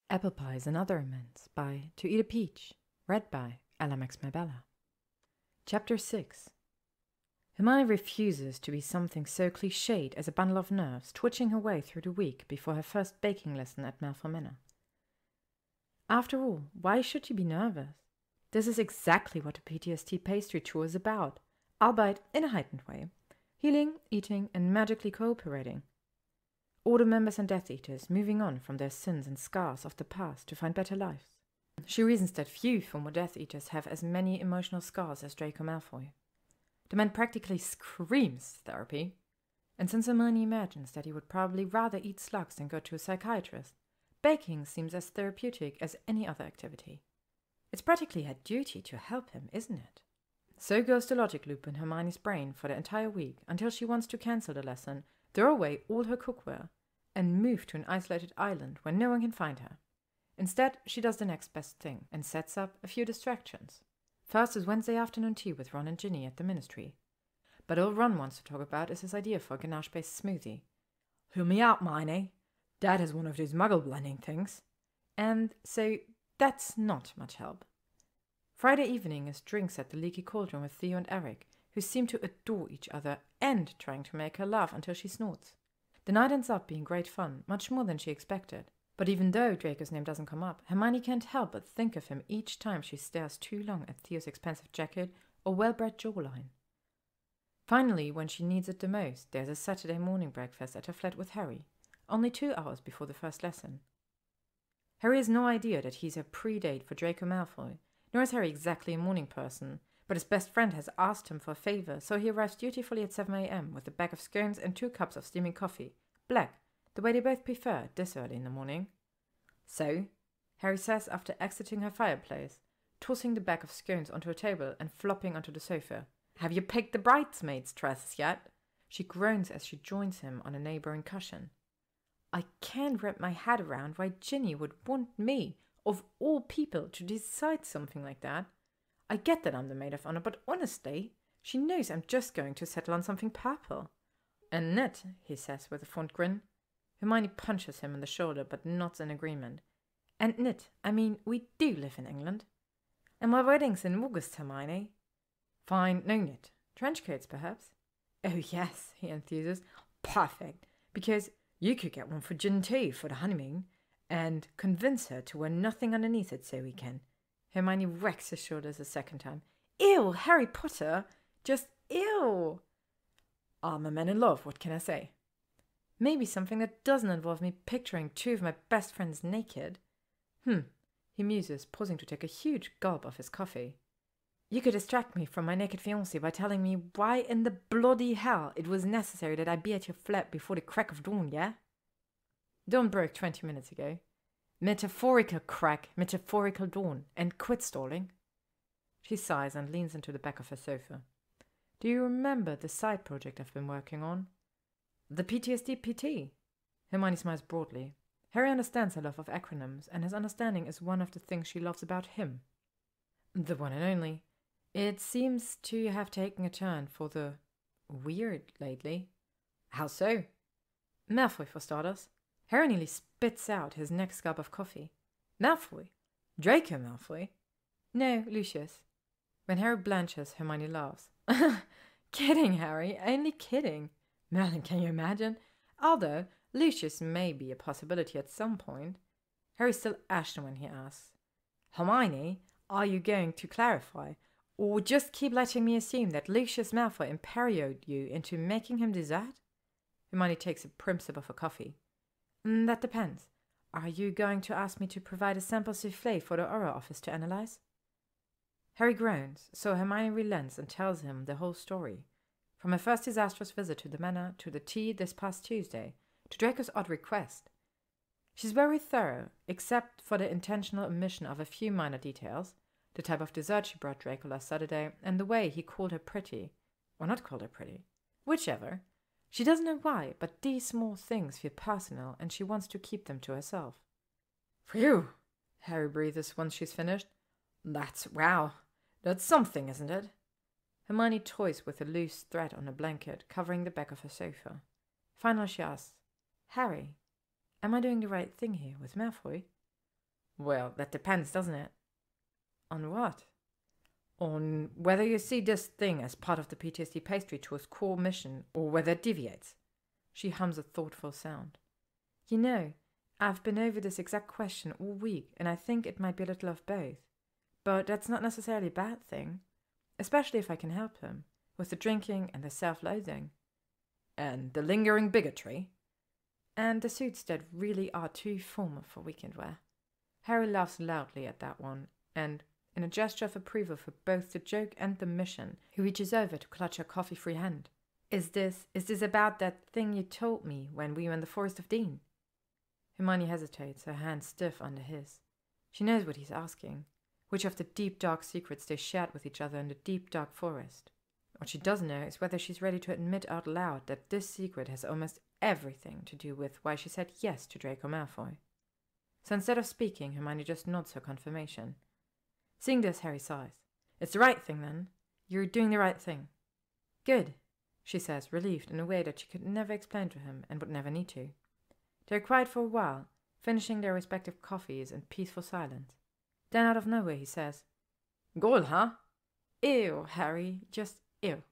Apple Pies and Other Amends by ToEatAPeach, read by LMX Mabella. Chapter 6. Hermione refuses to be something so cliched as a bundle of nerves twitching her way through the week before her first baking lesson at Malfoy Manor. After all, why should she be nervous? This is exactly what a PTSD pastry tour is about, albeit in a heightened way. Healing, eating, and magically cooperating. All the members and Death Eaters moving on from their sins and scars of the past to find better lives. She reasons that few former Death Eaters have as many emotional scars as Draco Malfoy. The man practically screams therapy, and since Hermione imagines that he would probably rather eat slugs than go to a psychiatrist, baking seems as therapeutic as any other activity. It's practically her duty to help him, isn't it? So goes the logic loop in Hermione's brain for the entire week until she wants to cancel the lesson, throw away all her cookware, and move to an isolated island where no one can find her. Instead, she does the next best thing and sets up a few distractions. First is Wednesday afternoon tea with Ron and Ginny at the Ministry. But all Ron wants to talk about is his idea for a ganache-based smoothie. "Hear me out, Hermione. Dad has one of those muggle blending things." And so that's not much help. Friday evening is drinks at the Leaky Cauldron with Theo and Eric, who seem to adore each other and trying to make her laugh until she snorts. The night ends up being great fun, much more than she expected. But even though Draco's name doesn't come up, Hermione can't help but think of him each time she stares too long at Theo's expensive jacket or well-bred jawline. Finally, when she needs it the most, there's a Saturday morning breakfast at her flat with Harry, only 2 hours before the first lesson. Harry has no idea that he's a pre-date for Draco Malfoy, nor is Harry exactly a morning person, but his best friend has asked him for a favor, so he arrives dutifully at 7 a.m. with a bag of scones and 2 cups of steaming coffee, black, the way they both prefer this early in the morning. "So," Harry says after exiting her fireplace, tossing the bag of scones onto a table and flopping onto the sofa. "Have you picked the bridesmaids' dresses yet?" She groans as she joins him on a neighboring cushion. "I can't wrap my head around why Ginny would want me, of all people, to decide something like that. I get that I'm the maid of honor, but honestly, she knows I'm just going to settle on something purple." "And knit," he says with a fond grin. Hermione punches him in the shoulder, but nods in agreement. "And knit, I mean, we do live in England." "And my wedding's in August, Hermione." "Fine, no knit. Trench coats, perhaps?" "Oh yes," he enthuses. "Perfect, because you could get one for Gin too for the honeymoon, and convince her to wear nothing underneath it so we can." Hermione whacks his shoulders a second time. "Ew, Harry Potter! Just ew!" "I'm a man in love, what can I say?" "Maybe something that doesn't involve me picturing 2 of my best friends naked." He muses, pausing to take a huge gulp of his coffee. "You could distract me from my naked fiancé by telling me why in the bloody hell it was necessary that I be at your flat before the crack of dawn, yeah?" "Dawn broke 20 minutes ago." "Metaphorical crack, metaphorical dawn, and quit stalling." She sighs and leans into the back of her sofa. "Do you remember the side project I've been working on?" "The PTSD PT?" Hermione smiles broadly. Harry understands her love of acronyms, and his understanding is one of the things she loves about him. "The one and only. It seems to have taken a turn for the weird lately." "How so?" "Malfoy, for starters." Harry nearly spits out his next gulp of coffee. "Malfoy? Draco Malfoy?" "No, Lucius." When Harry blanches, Hermione laughs. "Kidding, Harry, only kidding." "Merlin, can you imagine? Although Lucius may be a possibility at some point." Harry's still ashen when he asks, "Hermione, are you going to clarify, or just keep letting me assume that Lucius Malfoy Imperio'd you into making him do that?" Hermione takes a prim sip of her coffee. "That depends. Are you going to ask me to provide a sample souffle for the Auror office to analyze?" Harry groans, so Hermione relents and tells him the whole story. From her first disastrous visit to the manor, to the tea this past Tuesday, to Draco's odd request. She's very thorough, except for the intentional omission of a few minor details, the type of dessert she brought Draco last Saturday, and the way he called her pretty. Or not called her pretty. Whichever. She doesn't know why, but these small things feel personal, and she wants to keep them to herself. "Phew!" Harry breathes once she's finished. That's something, isn't it?" Hermione toys with a loose thread on a blanket covering the back of her sofa. Finally she asks, "Harry, am I doing the right thing here with Malfoy?" Well, that depends, doesn't it? On what? On whether you see this thing as part of the PTSD pastry tour's core mission, or whether it deviates. She hums a thoughtful sound. You know, I've been over this exact question all week, and I think it might be a little of both. But that's not necessarily a bad thing, especially if I can help him, with the drinking and the self-loathing. And the lingering bigotry. And the suits that really are too formal for weekend wear. Harry laughs loudly at that one, and, in a gesture of approval for both the joke and the mission, he reaches over to clutch her coffee-free hand. Is this about that thing you told me when we were in the Forest of Dean? Hermione hesitates, her hand stiff under his. She knows what he's asking. Which of the deep, dark secrets they shared with each other in the deep, dark forest. What she doesn't know is whether she's ready to admit out loud that this secret has almost everything to do with why she said yes to Draco Malfoy. So instead of speaking, Hermione just nods her confirmation. Seeing this, Harry sighs. It's the right thing, then. You're doing the right thing. Good, she says, relieved in a way that she could never explain to him and would never need to. They're quiet for a while, finishing their respective coffees in peaceful silence. Then out of nowhere he says, Goal, huh? Ew, Harry, just ew.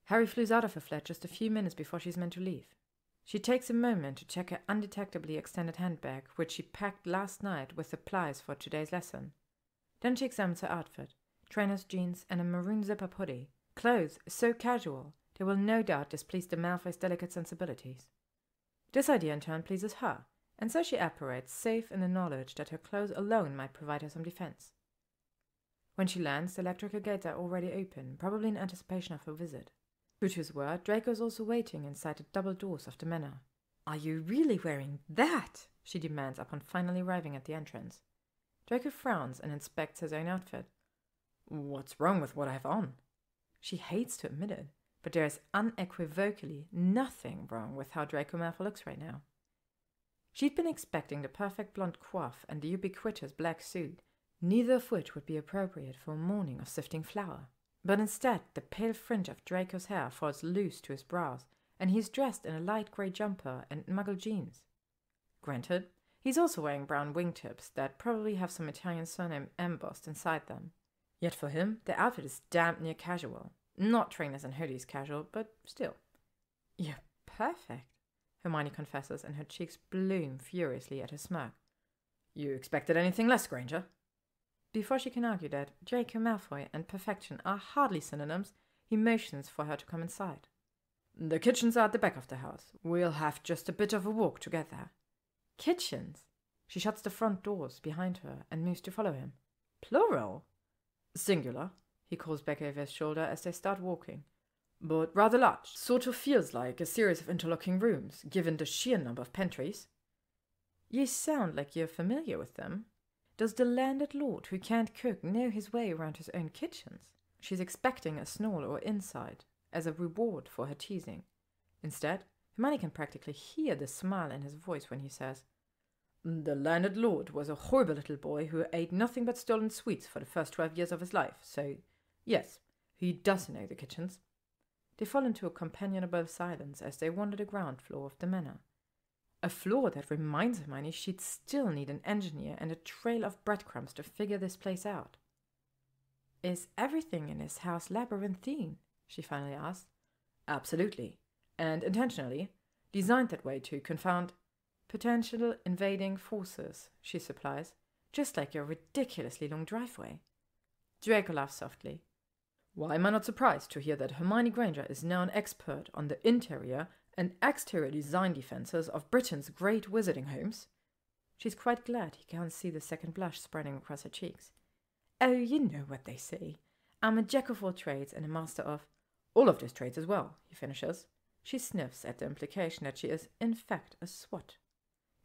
Harry flees out of her flat just a few minutes before she's meant to leave. She takes a moment to check her undetectably extended handbag, which she packed last night with supplies for today's lesson. Then she examines her outfit, trainer's jeans and a maroon zip-up hoodie, clothes so casual they will no doubt displease the Malfoy's delicate sensibilities. This idea in turn pleases her, and so she operates, safe in the knowledge that her clothes alone might provide her some defense. When she lands, the electrical gates are already open, probably in anticipation of her visit. True to his word, Draco is also waiting inside the double doors of the manor. Are you really wearing that? She demands upon finally arriving at the entrance. Draco frowns and inspects his own outfit. What's wrong with what I have on? She hates to admit it, but there is unequivocally nothing wrong with how Draco Malfoy looks right now. She'd been expecting the perfect blonde coif and the ubiquitous black suit, neither of which would be appropriate for a morning of sifting flour. But instead, the pale fringe of Draco's hair falls loose to his brows, and he's dressed in a light grey jumper and muggle jeans. Granted, he's also wearing brown wingtips that probably have some Italian surname embossed inside them. Yet for him, the outfit is damn near casual. Not trainers and hoodies casual, but still. You're perfect, Hermione confesses, and her cheeks bloom furiously at his smirk. You expected anything less, Granger? Before she can argue that Draco Malfoy and perfection are hardly synonyms, he motions for her to come inside. The kitchens are at the back of the house. We'll have just a bit of a walk to get there. Kitchens? She shuts the front doors behind her and moves to follow him. Plural? Singular, he calls back over his shoulder as they start walking. But rather large. Sort of feels like a series of interlocking rooms, given the sheer number of pantries. You sound like you're familiar with them. Does the landed lord who can't cook know his way around his own kitchens? She's expecting a snarl or inside, as a reward for her teasing. Instead, Hermione can practically hear the smile in his voice when he says, The landed lord was a horrible little boy who ate nothing but stolen sweets for the first 12 years of his life, so, yes, he does know the kitchens. They fall into a companionable silence as they wander the ground floor of the manor. A floor that reminds Hermione she'd still need an engineer and a trail of breadcrumbs to figure this place out. Is everything in this house labyrinthine? She finally asks. Absolutely, and intentionally, designed that way to confound potential invading forces, she supplies, just like your ridiculously long driveway. Draco laughs softly. Why am I not surprised to hear that Hermione Granger is now an expert on the interior and exterior design defenses of Britain's great wizarding homes? She's quite glad he can't see the second blush spreading across her cheeks. Oh, you know what they say. I'm a jack of all trades and a master of all of those trades as well, he finishes. She sniffs at the implication that she is, in fact, a swot.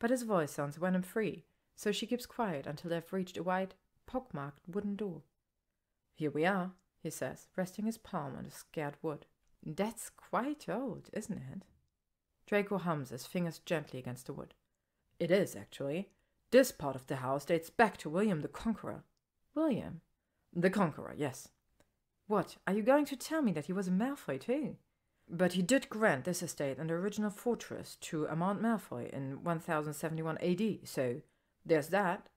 But his voice sounds venom-free, so she keeps quiet until they've reached a wide, pockmarked wooden door. Here we are, he says, resting his palm on the scared wood. That's quite old, isn't it? Draco hums his fingers gently against the wood. It is, actually. This part of the house dates back to William the Conqueror. William? The Conqueror, yes. What, are you going to tell me that he was a Malfoy too? But he did grant this estate and the original fortress to Amand Malfoy in 1071 AD, so there's that.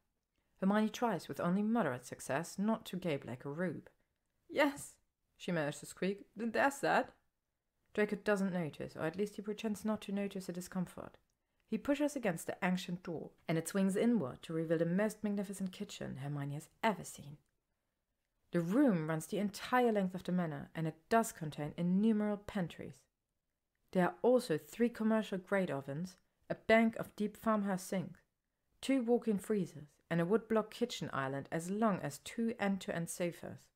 Hermione tries, with only moderate success, not to gape like a rube. "Yes," she managed to squeak, "there's that." Draco doesn't notice, or at least he pretends not to notice the discomfort. He pushes against the ancient door, and it swings inward to reveal the most magnificent kitchen Hermione has ever seen. The room runs the entire length of the manor, and it does contain innumerable pantries. There are also 3 commercial-grade ovens, a bank of deep farmhouse sinks, 2 walk-in freezers, and a wood-block kitchen island as long as 2 end-to-end sofas.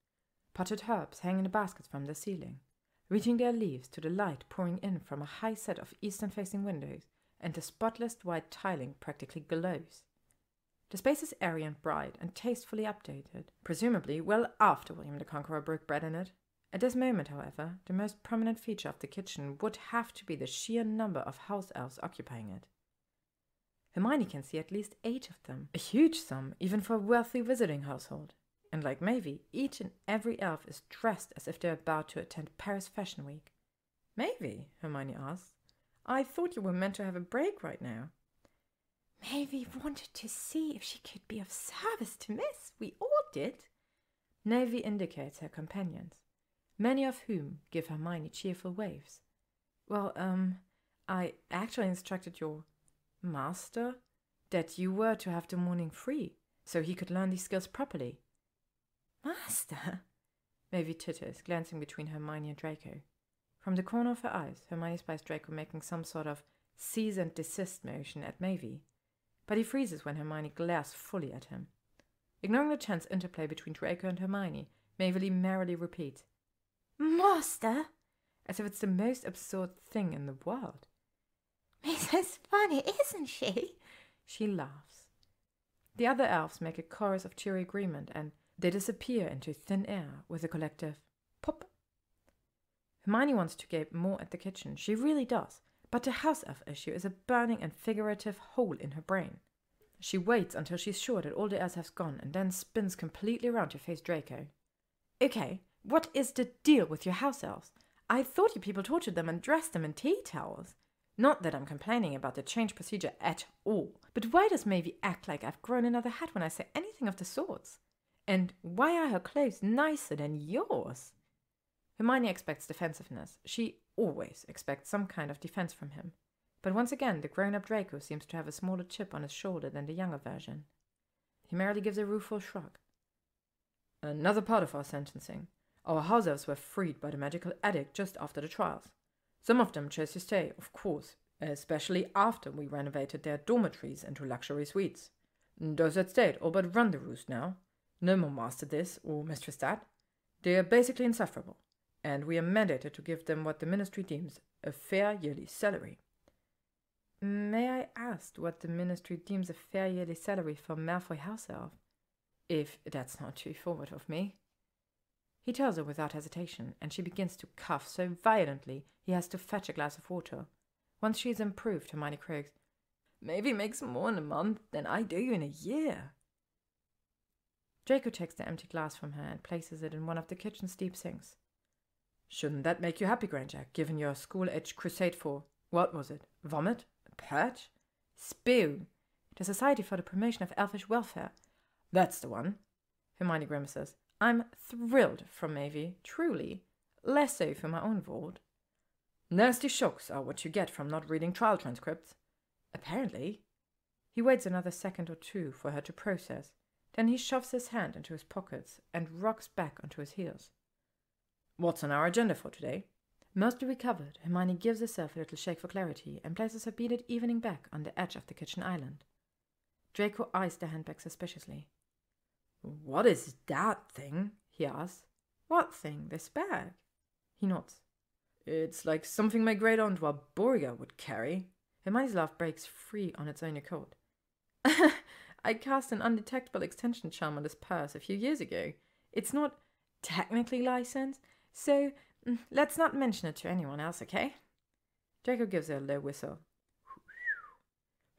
Potted herbs hang in the baskets from the ceiling, reaching their leaves to the light pouring in from a high set of eastern-facing windows, and the spotless white tiling practically glows. The space is airy and bright and tastefully updated, presumably well after William the Conqueror broke bread in it. At this moment, however, the most prominent feature of the kitchen would have to be the sheer number of house elves occupying it. Hermione can see at least 8 of them, a huge sum even for a wealthy visiting household. And like Mavie, each and every elf is dressed as if they're about to attend Paris Fashion Week. "Mavie," Hermione asks, "I thought you were meant to have a break right now." "Mavie wanted to see if she could be of service to Miss. We all did." Mavie indicates her companions, many of whom give Hermione cheerful waves. "Well, I actually instructed your master that you were to have the morning free, so he could learn these skills properly." "Master?" Mavie titters, glancing between Hermione and Draco. From the corner of her eyes, Hermione spies Draco making some sort of cease and desist motion at Mavie, but he freezes when Hermione glares fully at him. Ignoring the tense interplay between Draco and Hermione, Mavie merrily repeats, "Master?" as if it's the most absurd thing in the world. "Mrs. Funny, isn't she?" She laughs. The other elves make a chorus of cheery agreement, and they disappear into thin air with a collective pop. Hermione wants to gape more at the kitchen. She really does. But the house elf issue is a burning and figurative hole in her brain. She waits until she's sure that all the elves have gone, and then spins completely around to face Draco. "Okay, what is the deal with your house elves? I thought you people tortured them and dressed them in tea towels. Not that I'm complaining about the change procedure at all, but why does Mavie act like I've grown another hat when I say anything of the sorts? And why are her clothes nicer than yours?" Hermione expects defensiveness. She always expects some kind of defense from him. But once again, the grown-up Draco seems to have a smaller chip on his shoulder than the younger version. He merely gives a rueful shrug. "Another part of our sentencing. Our house elves were freed by the magical edict just after the trials. Some of them chose to stay, of course, especially after we renovated their dormitories into luxury suites. Those that stayed all but run the roost now. No more Master this or Mistress that. They are basically insufferable, and we are mandated to give them what the Ministry deems a fair yearly salary." "May I ask what the Ministry deems a fair yearly salary for Malfoy house elf? If that's not too forward of me." He tells her without hesitation, and she begins to cough so violently he has to fetch a glass of water. Once she is improved, Hermione croaks, "Mavie makes more in a month than I do in a year." Draco takes the empty glass from her and places it in one of the kitchen's deep sinks. "Shouldn't that make you happy, Granger, given your school-age crusade for, what was it, vomit? Purge? Spew? The Society for the Promotion of Elfish Welfare. That's the one." Hermione grimaces. "I'm thrilled for Mavie, truly. Less so for my own vault. Nasty shocks are what you get from not reading trial transcripts. Apparently." He waits another second or two for her to process. Then he shoves his hand into his pockets and rocks back onto his heels. "What's on our agenda for today?" Mostly recovered, Hermione gives herself a little shake for clarity and places her beaded evening back on the edge of the kitchen island. Draco eyes the handbag suspiciously. "What is that thing?" he asks. "What thing? This bag?" He nods. "It's like something my great-aunt Warburga would carry." Hermione's laugh breaks free on its own accord. "I cast an undetectable extension charm on this purse a few years ago. It's not technically licensed, so let's not mention it to anyone else, okay?" Draco gives her a low whistle.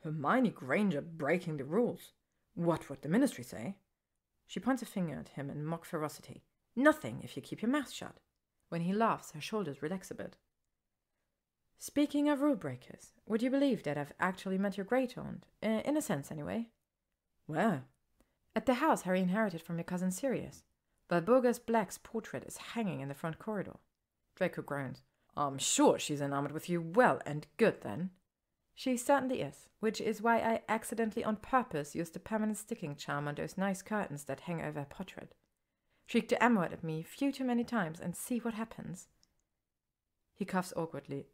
"Hermione Granger breaking the rules. What would the Ministry say?" She points a finger at him in mock ferocity. "Nothing if you keep your mouth shut." When he laughs, her shoulders relax a bit. "Speaking of rule breakers, would you believe that I've actually met your great-aunt? In a sense, anyway." "Where?" At the house Harry inherited from your cousin Sirius. Walburga Black's portrait is hanging in the front corridor. Draco groans. I'm sure she's enamored with you well and good, then. She certainly is, which is why I accidentally on purpose used a permanent sticking charm on those nice curtains that hang over her portrait. Shriek the M-word at me a few too many times and see what happens. He coughs awkwardly.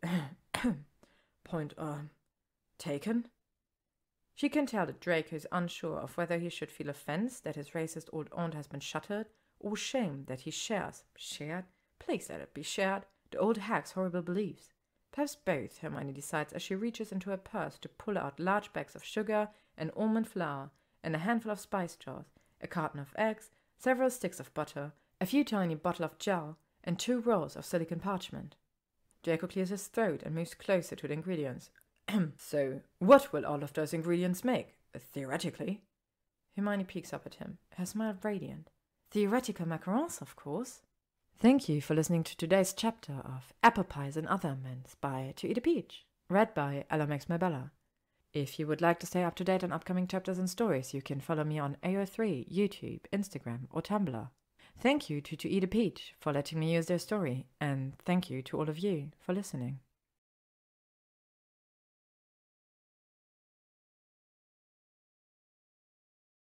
Point, taken? She can tell that Draco is unsure of whether he should feel offense that his racist old aunt has been shuttered, or shame that he shared, please let it be shared, the old hag's horrible beliefs. Perhaps both, Hermione decides as she reaches into her purse to pull out large bags of sugar and almond flour, and a handful of spice jars, a carton of eggs, several sticks of butter, a few tiny bottles of gel, and 2 rolls of silicon parchment. Draco clears his throat and moves closer to the ingredients. So, what will all of those ingredients make, theoretically? Hermione peeks up at him, her smile radiant. Theoretical macarons, of course. Thank you for listening to today's chapter of Apple Pies and Other Amends by ToEatAPeach, read by Ella. If you would like to stay up to date on upcoming chapters and stories, you can follow me on AO3, YouTube, Instagram, or Tumblr. Thank you to ToEatAPeach for letting me use their story, and thank you to all of you for listening.